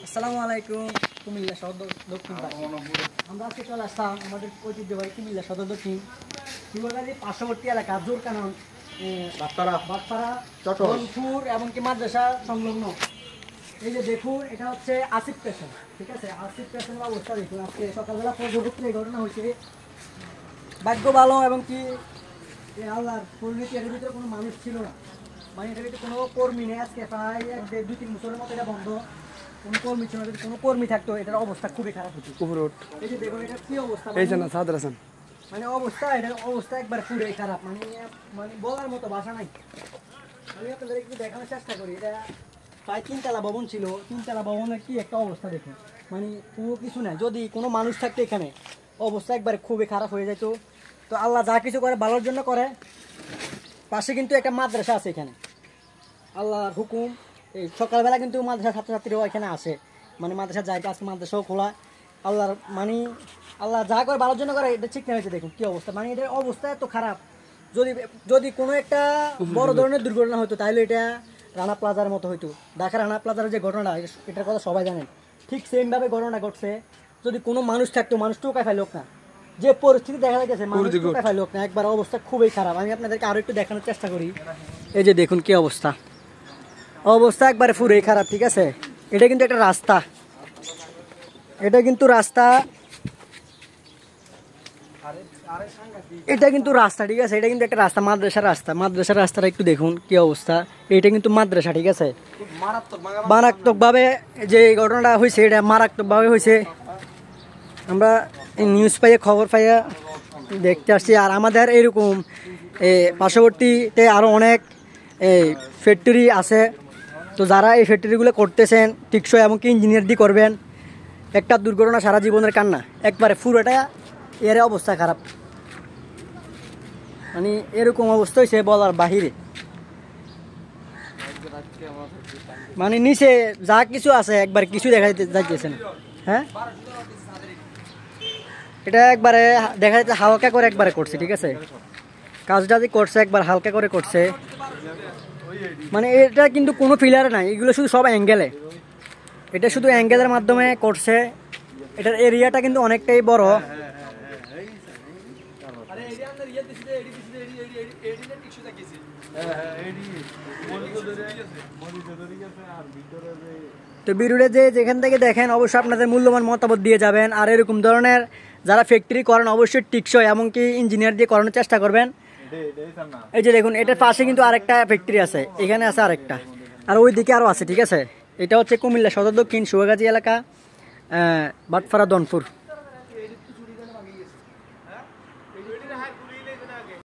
আসসালামু আলাইকুম। কুমিল্লা সদর দক্ষিণ আমরা আজকে চলে আসলাম আমাদের ঐতিহ্যবাহী কুমিল্লা সদর দক্ষিণ শিবগাজী পার্শ্ববর্তী এলাকা জোরকানন বাটপাড়া চট্টগ্রাম এবং কি মাদ্রাসা সংলগ্ন। এই যে দেখুন, এটা হচ্ছে আসিফ স্টেশন, ঠিক আছে? আসিফ স্টেশনের অবস্থা দেখুন। আজকে সকালবেলা পর্যটকদের এই ঘটনা হয়েছে। ভাগ্য ভালো এবং কি আল্লাহর পরিণতি, এর ভিতরে কোনো মানুষ ছিল না, মানে এটার ভিতরে কোনো কর্মী নেই। আজকে প্রায় 1-2-3 বছরের মতো এটা বন্ধ, কোনো কর্মী ছিল না। যদি কোনো কর্মী থাকতো এটার অবস্থা খুবই খারাপ হতো। এই যে দেখুন, এটা কি অবস্থা, মানে অবস্থা, এটার অবস্থা একবার পুরোই খারাপ, মানে মানে বলার মতো ভাষা নাই। আমি আপনাদের একটু দেখানোর চেষ্টা করি। এটা প্রায় 3 তলা ভবন ছিল। 3 তলা ভবনের কি একটা অবস্থা দেখুন, মানে কোনো কিছু নাই। যদি কোনো মানুষ থাকতো এখানে, অবস্থা একবার খুবই খারাপ হয়ে যেত। তো আল্লাহ যা কিছু করে ভালোর জন্য করে। পাশে কিন্তু একটা মাদ্রাসা আছে এখানে, আল্লাহর হুকুম। এই সকালবেলা কিন্তু মাদ্রাসার ছাত্রছাত্রীরাও এখানে আসে, মানে মাদ্রাসা যায়, আজকে মাদ্রাসাও খোলা। আল্লাহর মানে আল্লাহ যা করে ভালোর জন্য করে, এটা ঠিক না হয়েছে। দেখুন কি অবস্থা, মানে এটার অবস্থা এত খারাপ। যদি যদি কোনো একটা বড় ধরনের দুর্ঘটনা হতো, তাহলে এটা রানা প্লাজার মতো হইতো। ঢাকা রানা প্লাজার যে ঘটনা, এটার কথা সবাই জানেন। ঠিক সেমভাবে ঘটনা ঘটছে। যদি কোনো মানুষ থাকতো, মানুষ টোকায় ফেলোক না, যে পরিস্থিতি দেখা যাচ্ছে, মানুষ টোকায় ফেলোক না, একবার অবস্থা খুবই খারাপ। আমি আপনাদেরকে আরো একটু দেখানোর চেষ্টা করি। এই যে দেখুন কি অবস্থা, অবস্থা একবারে পুরোই খারাপ, ঠিক আছে? এটা কিন্তু একটা রাস্তা, এটা কিন্তু রাস্তা, এটা কিন্তু রাস্তা, ঠিক আছে? এটা কিন্তু একটা রাস্তা, মাদ্রাসার রাস্তা। মাদ্রাসার রাস্তাটা একটু দেখুন কি অবস্থা। এটা কিন্তু মাদ্রাসা, ঠিক আছে? মারাত্মকভাবে যে ঘটনাটা হয়েছে, এটা মারাত্মকভাবে হয়েছে। আমরা নিউজ পাইয়ে, খবর পাইয়া দেখতে আসছি। আর আমাদের এরকম পার্শ্ববর্তীতে আরও অনেক ফ্যাক্টরি আছে। তো যারা এই ফ্যাক্টরিগুলো করতেছেন, টিকসই এমনকি ইঞ্জিনিয়ার দিয়ে করবেন। একটা দুর্ঘটনা সারা জীবনের কান্না, একবারে পুরোটা এর অবস্থা খারাপ। মানে এরকম অবস্থা হয়েছে বলার বাহিরে। মানে নিচে যা কিছু আছে একবার কিছু দেখা যাইতেছে না। হ্যাঁ, এটা একবারে দেখা যাচ্ছে হালকা করে একবারে করছে, ঠিক আছে? কাজটা যে করছে একবার হালকা করে করছে, মানে এটা কিন্তু কোনো ফিলার নাই, এগুলো শুধু সব অ্যাঙ্গেলে। এটা শুধু অ্যাঙ্গেলের মাধ্যমে করছে। এটার এরিয়াটা কিন্তু অনেকটাই বড়। তো ভিডিওটা যেখান থেকে দেখেন, অবশ্যই আপনাদের মূল্যবান মতামত দিয়ে যাবেন। আর এরকম ধরনের যারা ফ্যাক্টরি করেন, অবশ্যই টিকসই এমনকি ইঞ্জিনিয়ার দিয়ে করানোর চেষ্টা করবেন। এই যে দেখুন, এটার পাশে কিন্তু আরেকটা ফ্যাক্টরি আছে, এখানে আছে আরেকটা, আর ওই দিকে আরও আছে, ঠিক আছে? এটা হচ্ছে কুমিল্লা সদর দক্ষিণ শিবগাজী এলাকা, বাটপাড়া দনপুর।